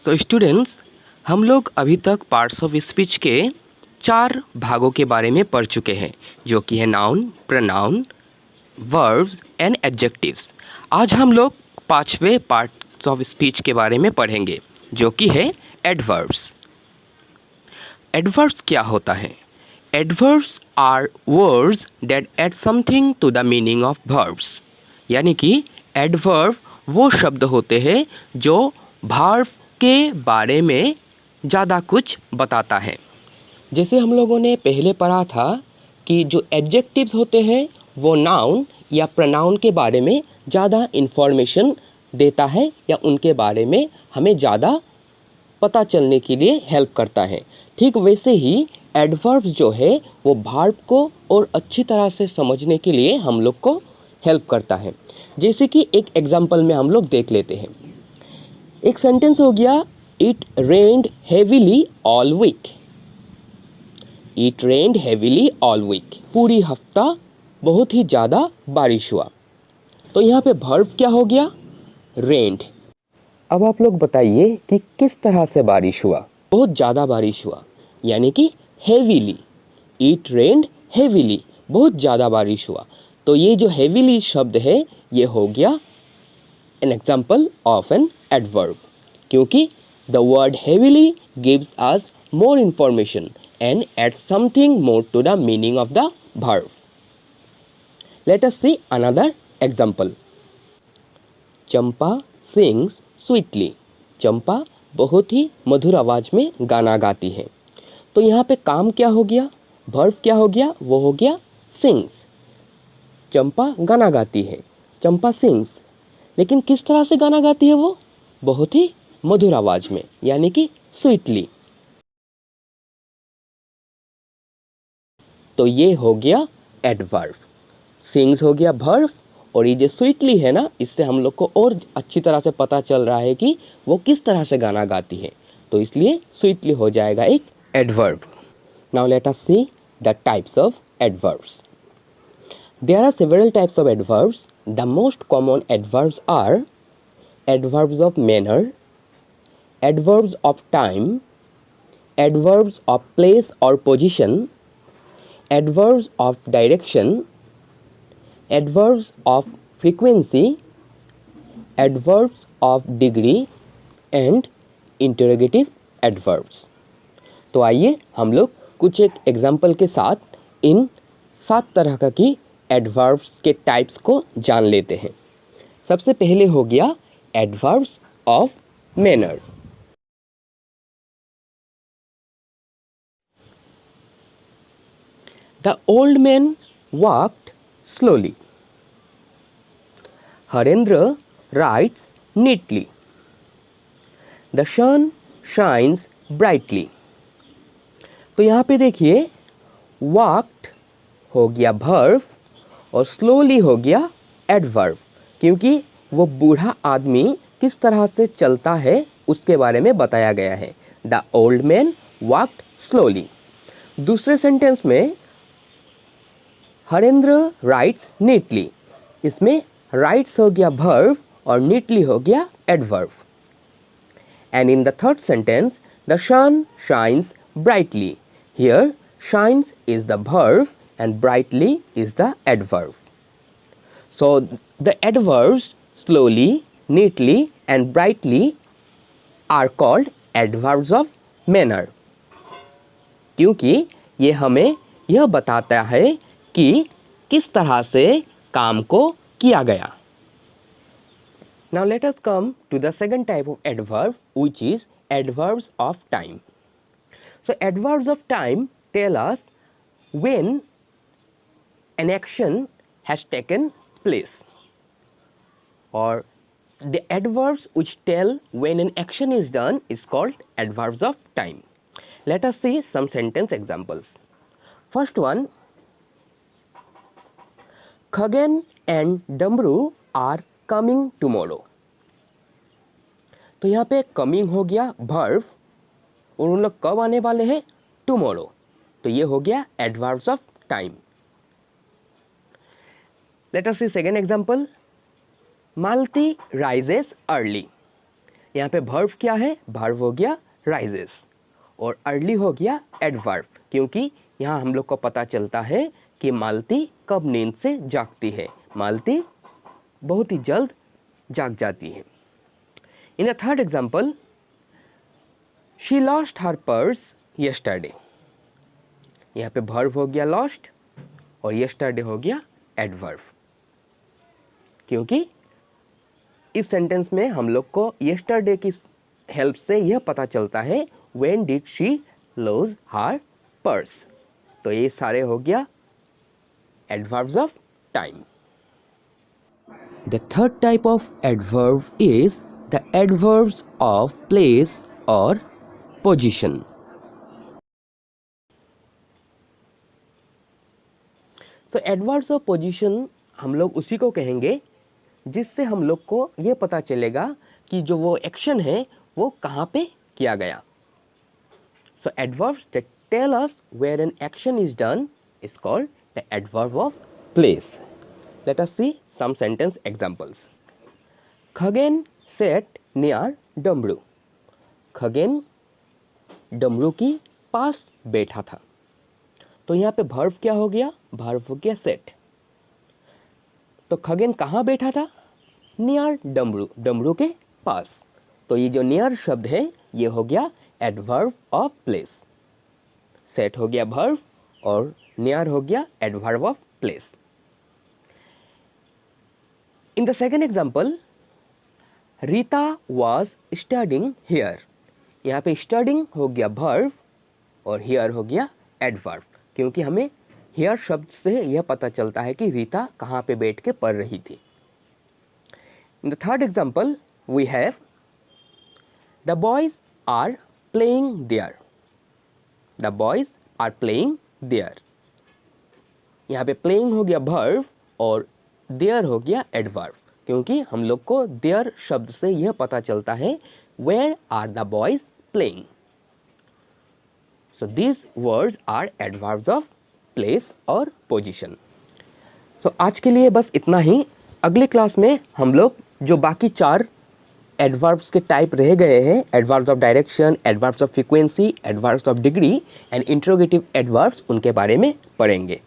So students, हम लोग अभी तक पार्ट्स ऑफ स्पीच के 4 भागों के बारे में पढ़ चुके हैं, जो कि है noun, pronoun, verbs and adjectives. आज हम लोग 5वें पार्ट्स ऑफ स्पीच के बारे में पढ़ेंगे, जो कि है एडवर्ब्स। एडवर्ब्स क्या होता है? Adverbs are words that add something to the meaning of verbs. यानी कि एडवर्ब वो शब्द होते हैं जो वर्ब के बारे में ज़्यादा कुछ बताता है। जैसे हम लोगों ने पहले पढ़ा था कि जो एडजेक्टिव्स होते हैं वो नाउन या प्रोनाउन के बारे में ज़्यादा इन्फॉर्मेशन देता है या उनके बारे में हमें ज़्यादा पता चलने के लिए हेल्प करता है। ठीक वैसे ही एडवर्ब्स जो है वो वर्ब को और अच्छी तरह से समझने के लिए हम लोग को हेल्प करता है। जैसे कि एक एग्जांपल में हम लोग देख लेते हैं। एक सेंटेंस हो गया, it rained heavily all week. It rained heavily all week, पूरी हफ्ता बहुत ही ज़्यादा बारिश हुआ। तो यहाँ पे वर्ब क्या हो गया? रेन्ड। अब आप लोग बताइए कि किस तरह से बारिश हुआ? बहुत ज़्यादा बारिश हुआ, यानी कि हेवीली। इट रेन्ड हेवीली, बहुत ज़्यादा बारिश हुआ। तो ये जो हेवीली शब्द है ये हो गया an example of an adverb, क्योंकि the word heavily gives us more information and add something more to the meaning of the verb. Let us see another example. Champa sings sweetly. चंपा बहुत ही मधुर आवाज में गाना गाती है। तो यहाँ पे काम क्या हो गया? verb क्या हो गया? वो हो गया sings. चंपा गाना गाती है, चंपा sings. लेकिन किस तरह से गाना गाती है वो? बहुत ही मधुर आवाज में, यानी कि sweetly. तो ये हो गया एडवर्ब। सिंग्स हो गया वर्ब और ये जो स्वीटली है ना, इससे हम लोग को और अच्छी तरह से पता चल रहा है कि वो किस तरह से गाना गाती है, तो इसलिए स्वीटली हो जाएगा एक adverb. Now let us see the types of adverbs. There are several types of adverbs. The most common adverbs are adverbs of manner, adverbs of time, adverbs of place और position, adverbs of direction, adverbs of frequency, adverbs of degree and interrogative adverbs. तो आइए हम लोग कुछ एक example के साथ इन 7 तरह की एडवर्ब्स के टाइप्स को जान लेते हैं। सबसे पहले हो गया adverbs of manner. The old man walked slowly. Harendra writes neatly. The sun shines brightly. तो यहाँ पे देखिए walked हो गया verb और slowly हो गया adverb, क्योंकि वो बूढ़ा आदमी किस तरह से चलता है उसके बारे में बताया गया है। The old man walked slowly. दूसरे सेंटेंस में हरेंद्र राइट्स नीटली, इसमें राइट्स हो गया verb और नीटली हो गया adverb. And in the third sentence the sun shines brightly, here shines is the verb and brightly is the adverb. So the adverbs slowly, neatly and brightly are called adverbs of manner, क्योंकि ये हमें यह बताता है कि किस तरह से काम को किया गया। Now let us come to the second type of adverb, which is adverbs of time. So adverbs of time tell us when an action has taken place, or the adverbs which tell when an action is done is called adverbs of time. Let us see some sentence examples. First one, Khagan and Damru are coming tomorrow. तो यहाँ पे coming हो गया verb और उन लोग कब आने वाले हैं? टुमारो। तो ये हो गया adverbs of time. Let us see second example, Malti rises early. यहाँ पे वर्ब क्या है, वर्ब हो गया राइजेस, और अर्ली हो गया एडवर्ब, क्योंकि यहाँ हम लोग को पता चलता है कि मालती कब नींद से जागती है। मालती बहुत ही जल्द जाग जाती है। इन the third example, she lost her purse yesterday. यहाँ पे वर्ब हो गया लॉस्ट और यस्टरडे हो गया एडवर्ब, क्योंकि इस सेंटेंस में हम लोग को यस्टरडे की हेल्प से यह पता चलता है when did she lose her purse. तो ये सारे हो गया adverbs of time. The third type of adverb is the adverbs of place और position. So adverbs of position हम लोग उसी को कहेंगे जिससे हम लोग को ये पता चलेगा कि जो वो एक्शन है वो कहाँ पे किया गया। So adverbs that tell us where an action is done is called the adverb of place. Let us see some sentence examples. Khagen sat near Damru. Khagen डमरू की पास बैठा था। तो यहाँ पे वर्ब क्या हो गया, वर्ब हो गया सेट। तो खगेन कहाँ बैठा था, नियर डमरू, डमरू के पास। तो ये जो नियर शब्द है ये हो गया एडवर्ब ऑफ प्लेस। सेट हो गया वर्ब और नियर हो गया adverb of place. In the second example, Rita was studying here. यहाँ पे स्टडिंग हो गया वर्ब और हियर हो गया एडवर्ब, क्योंकि हमें हियर शब्द से यह पता चलता है कि रीता कहाँ पे बैठ के पढ़ रही थी। In the third example we have the boys are playing there. The boys are playing there. यहाँ पे प्लेइंग हो गया वर्ब और देयर हो गया एडवर्ब, क्योंकि हम लोग को देयर शब्द से यह पता चलता है where are the boys playing. So this words are adverbs of place और पोजीशन। सो आज के लिए बस इतना ही। अगली क्लास में हम लोग जो बाकी 4 एडवर्ब्स के टाइप रह गए हैं, adverbs of direction, adverbs of frequency, adverbs of degree and interrogative adverbs, उनके बारे में पढ़ेंगे।